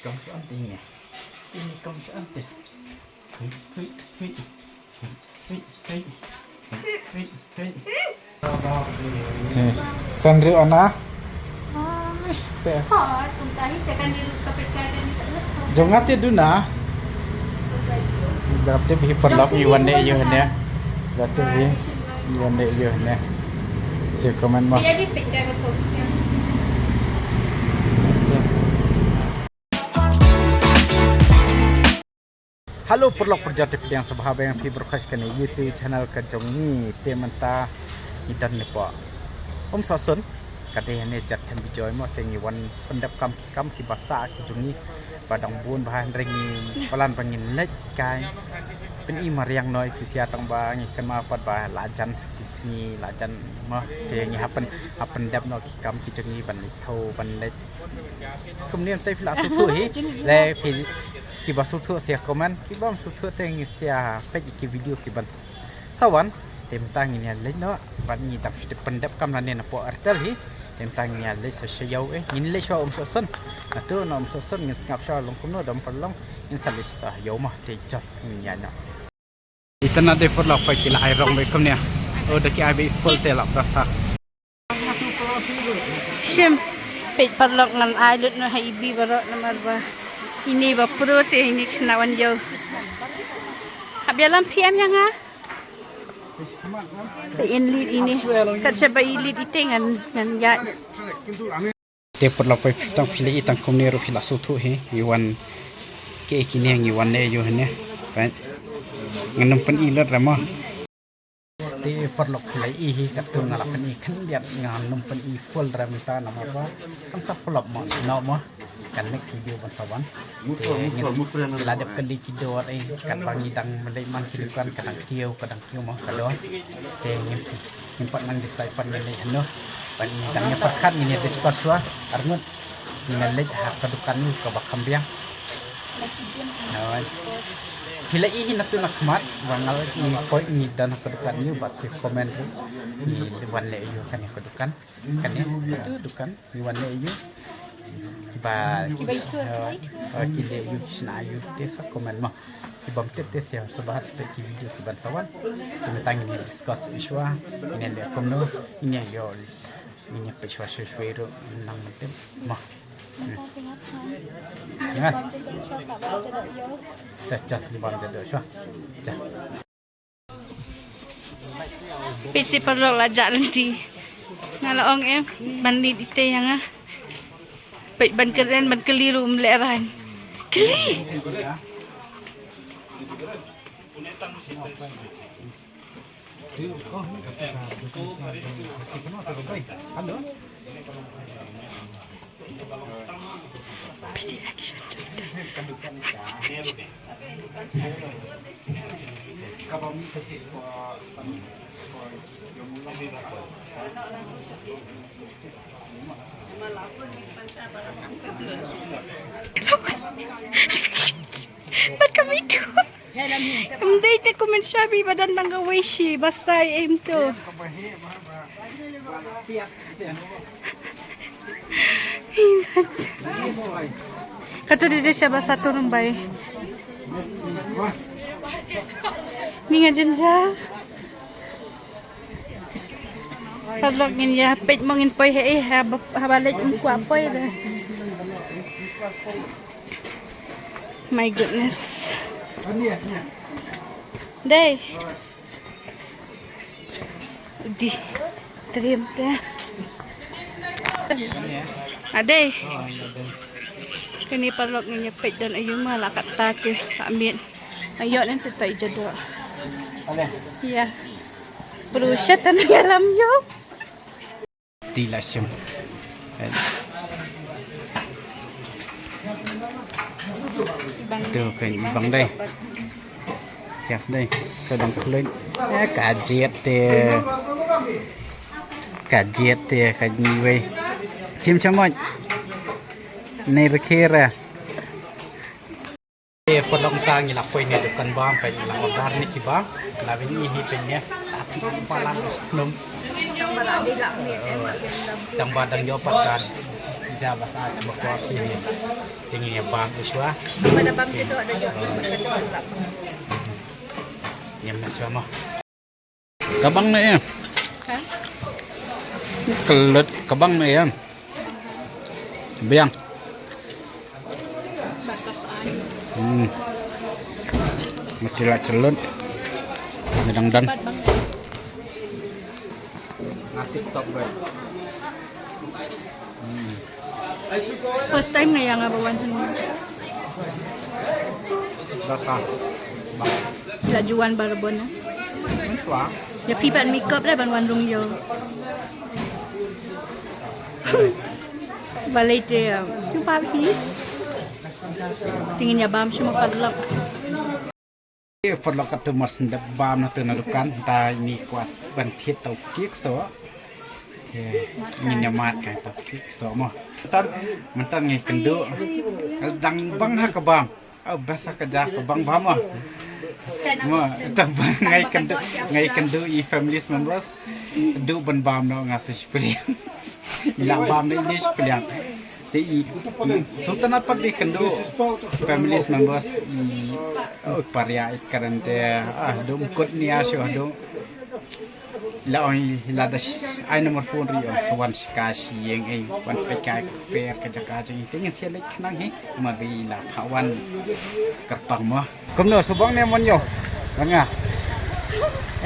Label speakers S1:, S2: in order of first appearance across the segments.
S1: Kamu seantinya. Ini kamu seanti. Sandri Ona. Jongat ya Duna. Berarti bi perlok iwan dek yo ne. Berarti bi iwan dek yo ne. Si komen mah. Halo perlok perjati yang sahabat yang berkhas kena YouTube channel kajong ni tementa idan ni po. Sasun kata ini jatuh bijoy mo tengi wan pendap kam kibasa kajong ni padang bun bahan ringi pelan pengin lek kai pen imar yang noi kisia tang ba ngi kan ma pat ba lajan skisni lajan mo tengi happen dap no kam kajong ni ban tho ban lek kemudian tai pila sutu hi le pil kiba sutu sia komen kiba sutu teng sia page ki video kiban sawan temtang ini le no ban ni tak pendap kam lan ne po artel hi temtang ni le sa syau in le sha sasun atu no sasun ngin ngap sha long kuno dam perlong in salis sa yau mah te jat ni ya na itana de perla fa ki la ai rong be kom ne o de ki ai be full te la prasa
S2: Sim page perlong ngan ai lut no hai bi barok namar ba ini bapuro te ini kenawan jauh. Habialam PM yang ah? Inlit ini. Kat sebab inlit itu ngan ya.
S1: Te perlu tang pilih tang komnero pila sutu he iwan ke kini yang iwan ne yo ne. Kan. Ngan pen ilat rama. Te perlu pilih ihi kat tu ngalapan ikan lihat ngan pen i full ramita nama apa? Kan sa pelop mo nama kan next video bantuan kita ada kali kidor kan bangi dang meleman kidukan kadang kiau mah kado ngin si impat nang disai pan mele hano pan dangnya pakan ini diskuswa arnut ngalej hak kedukan ni ke bakambiang bila ini natu nak mat wangal ni koi ni dan kedukan ni basi komen ni wan le yo kan kedukan kan ni itu dukan ni wan le yo kiba kile yu sna yu desa komen mah kibam tes ya sebahas pe video kiban sawan tentang ini discuss isu ini le komno ini yo ini pe shwero nang tem mah jangan dah di bawah jadul syah jah
S2: PC perlok lajak nanti ngalaong bandit ite yang ah ban keren ban keliru meleran keli Ba't kami ito? Hindi ito komen sabi badan lang gawin siya basta aim to kato dito siya basta turun ba hindi nga dyan siya paglogin niya pet mongin po habalit kwa po my goodness day di terima ade kini paglog niya pet dan ayun malakat take amin ayun ito tayo jado iya berusia tanah alam yo
S1: tilasem tu kan ibang đây yes đây kadang kulit kajet kaniwe chim chamon nei rekera podong tang ila koi ne dukan bang pe ila order ni kiba lawi ni hi pe ne palang num tang badang yo patkan jabasa bakwa pi tinggi ya bam iswa.
S2: Pada bam jedok ada jok.
S1: Nyam iswa mah. Kabang na ya.
S2: Ha?
S1: Kelut kabang na ya. Biang.
S2: Batasaan.
S1: Mesti lah celut. Ngedang-dan.
S2: Bad bang.
S1: Nah, TikTok bro.
S2: First time na yang abawan
S1: Bakal.
S2: lajuan barbon no.
S1: Iswa.
S2: Ya pibat makeup dah ban wandung yo. Balai dia. Tu papi. Tingin ya bam cuma padlak.
S1: Perlu kata mas ndap bam na tunadukan ta ini kuat ban thiết tau kik so. Ingin nyamat kan tau kik so mah. Mantan ngai kendu. Dang bang ha ka bam. Bahasa kerja ke bang bam mah. Ma tambah ngai kendu i family members. Du ban bam no ngasih pilihan. Ilang bam na ini pilihan. Di sultan apa di kendu family members i paria ikaran te dum kut ni asyo dum la oi la das ai nomor phone rio so wan skash yeng ai wan pekai per ka jaka jing tingin sia lek nang hi ma bi la phawan kerpang mo kom no subang ne mon yo nga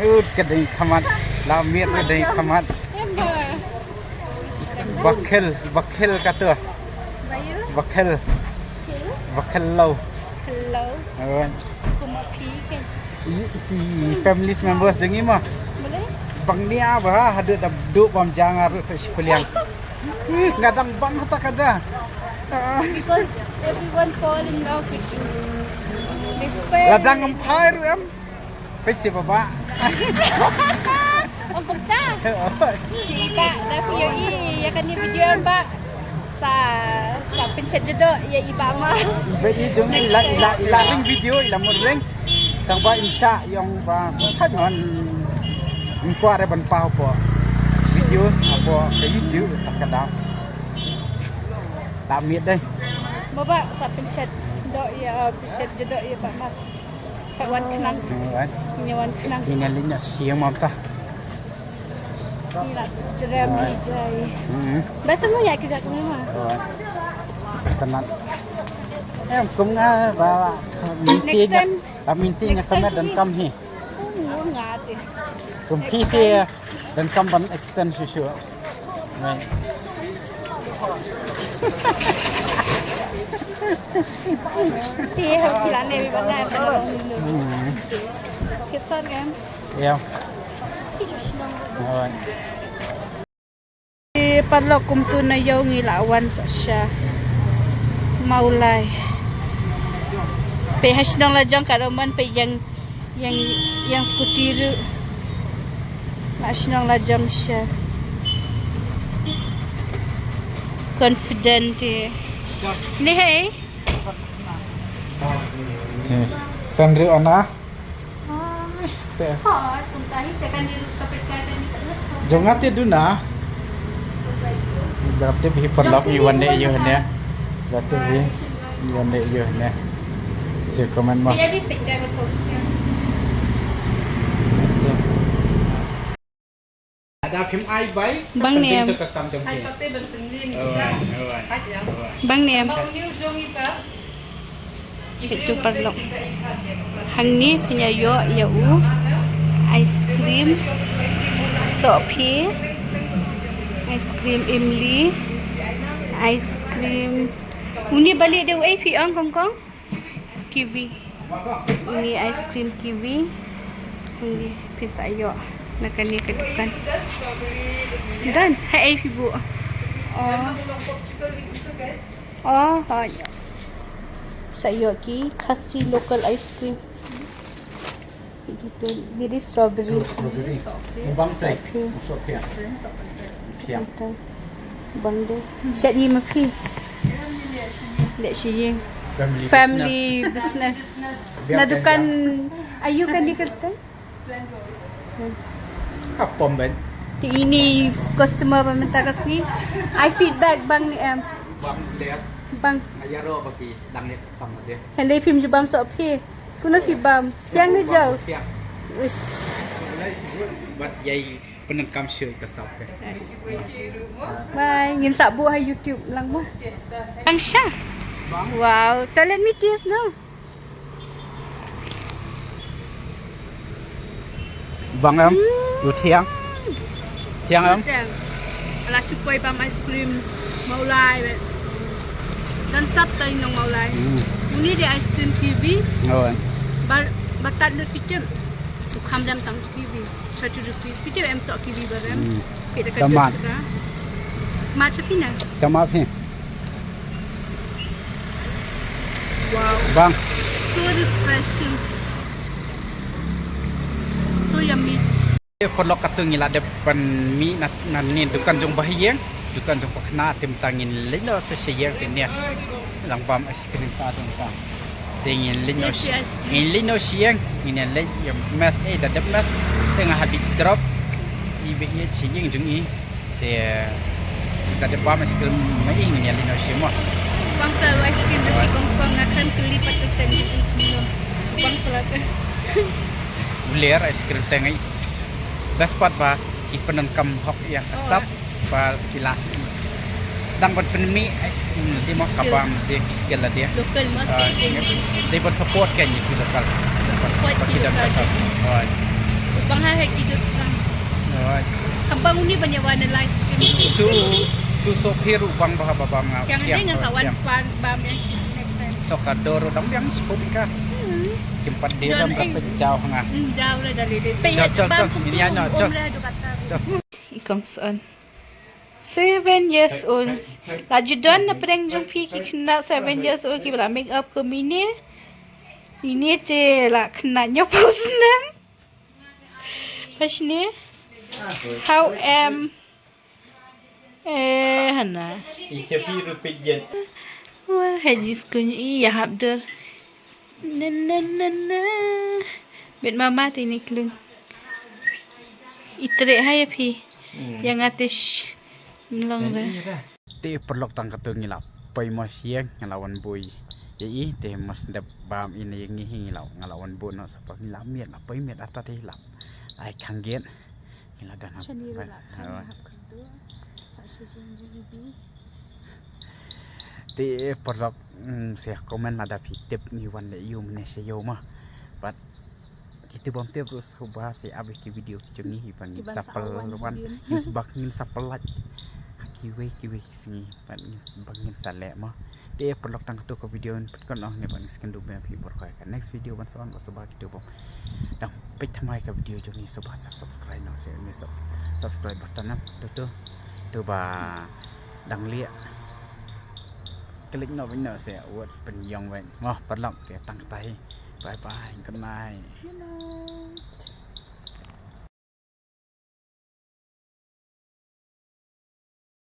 S1: ut ka ding khamat la miet ne ding khamat bakil kata Bakal low.
S2: Hello.
S1: Awan.
S2: Kuma pi kan.
S1: Si family members dengi mah.
S2: Boleh?
S1: Bang ni apa? Ada duk bam jangan harus sepeliang. Ngadang bang tak aja.
S2: Because everyone fall in love with you.
S1: Ladang empire em. Pesi bapa.
S2: Oh kumta. Si Pak dah video i ya kan ni video Pak. Sa pencet jedok ya iba mah.
S1: Iba i jong ila ring video ila mun ring. Tang ba insya yang ba thad non. Ingko are ban pau po. Video apa ke YouTube tak kada. Tak miet deh.
S2: Bapa sa pencet dok ya pencet jedok ya Pak mah. Kawan kenang. Nyawan kenang.
S1: Ini linya siang mam tah.
S2: Ila jeram jai. Basa mo ya kerja kamu mah.
S1: Tenang. Cũng bà minti minti nya kami dan kami.
S2: Ngati.
S1: Cũng kita dan kami extend susu. Right.
S2: Iya, bilang ni bagaimana kalau kisah kan?
S1: Ya.
S2: Padlo kumtu na yaw ngilawan sa siya maulay pehash nang lajang karaman pe yang skutir hash nang lajang siya confident ni hey
S1: Sandri ona.
S2: Ha, puntahi tekan di kapitkan
S1: Jongat ya duna. Berarti bi padlok iwan de yo ne. Berarti bi iwan de yo ne. Si komen mah.
S2: jadi pitkan fokusnya
S1: Ada phim ai bay.
S2: Bang ni em.
S3: Hai pate ban penli ni kita. Hai ya.
S2: Bang ni em
S3: Mau ni jongi pa.
S2: itu padlok hang ni punya yo ya ice cream sopi ice cream imli ice cream uni balik dia ai pi ang kong kiwi ini ice cream kiwi ini pizza yo nak ni kedukan dan hai ai bu oh saya ki khasi local ice cream gitu jadi strawberry
S1: Bang sai. Masuk ya. Siang.
S2: bang de syat yi mafi lek shi family business nadukan ayu kan dikerta
S1: Apa ben?
S2: ini customer peminta kasni I feedback bang ni em
S1: Bang lihat.
S2: Bang,
S1: Ayaro bagi sedang ni kamu dia.
S2: hendak film jebam sok pi. Kuna fi bam. Yang ni jauh. Wish.
S1: Mulai sebut buat yai penengkam syoi kesap ke.
S2: Bye. Ngin sabu hai YouTube lang mah. Bang Syah. Wow, talent me kiss no.
S1: Bang em,อยู่เที่ยงem.
S2: Ala supaya bam ice cream maulai bet. Dan sap tay nong maulai. Ini dia ice cream kiwi.
S1: Rồi.
S2: Batat le fikir. Kham dam tang kiwi. 30 rupees. Fikir em sok kiwi barem. Kita kerja.
S1: Tomat.
S2: Mat sapina.
S1: Cho má phi.
S2: Wow.
S1: Vâng.
S2: So refreshing. So yummy.
S1: Perlu kata ngila depan mi nan ni dukan jong bahiang, dukan jong pakna tim tangin lino sesiyang tinia. Lang bam es krim sa jong ta. Tingin lino. In lino siang, in le yang mas da de mas tengah habis drop. Ibe ye siyang jong i. Te da de bam es krim mai in lino siamo.
S2: Bang tahu ice cream di Kongkong akan kelipat ke tengah itu. Bang pelaka.
S1: Uler es krim tengah. Dapat ba ipenengkam hok yang kasap ba kilas sedang berpenemi es krim di mak kabang dia skill lah dia
S2: Lokal mas.
S1: dia bersupport kan itu lokal
S2: Support
S1: tidak
S2: lokal.
S1: kasap oh
S2: Bang hai hidup sekarang.
S1: oh
S2: Kambang ini banyak warna light skin.
S1: tu sopir bang bah bang
S2: Yang ada dengan sawan pan bam yang next time.
S1: sokador dong yang sepuluh tempat dia dalam berapa jauh ngah
S2: Jauh lah dari dia.
S1: Jauh, ini aja, jauh.
S2: Ikong son. 7 years old. Laju don na pedang jumpi ki kena 7 years old ki bala make up ke mini. Ini je lah kena nyopau senam. Pas ni. How am hana.
S1: Isyafi rupit jet
S2: Wah, haji skunya iya habdul. Na. Bet mama tini klung. Itrik hai pi. Yang atis melong dah.
S1: Ti perlu tang kata ngilap pai mo siang ngelawan boy. Jadi te mas dap bam ini yang ngilap ngelawan boy no sapa ngilap miat apa miat ata te hilap. Ai kanggen ngilap dan Ti perlu saya komen ada tip ni wan le you mene sayo mah. But itu bom tiap terus ubah si abis ki video kecil ni pan sapel wan in sebak ngin sapelat. Kiwe sini pan bangin salek mah. Dia perlu tang tu ke video kan oh ni pan skin dum pi berkai kan next video ban son sebab itu bom. Dan pe thamai ke video jo ni sebab subscribe no se ni subscribe button na tu ba dang lia klik no bên nọ sẽ uất bên dòng vậy mà bắt lọc để tăng tay bye bye good night.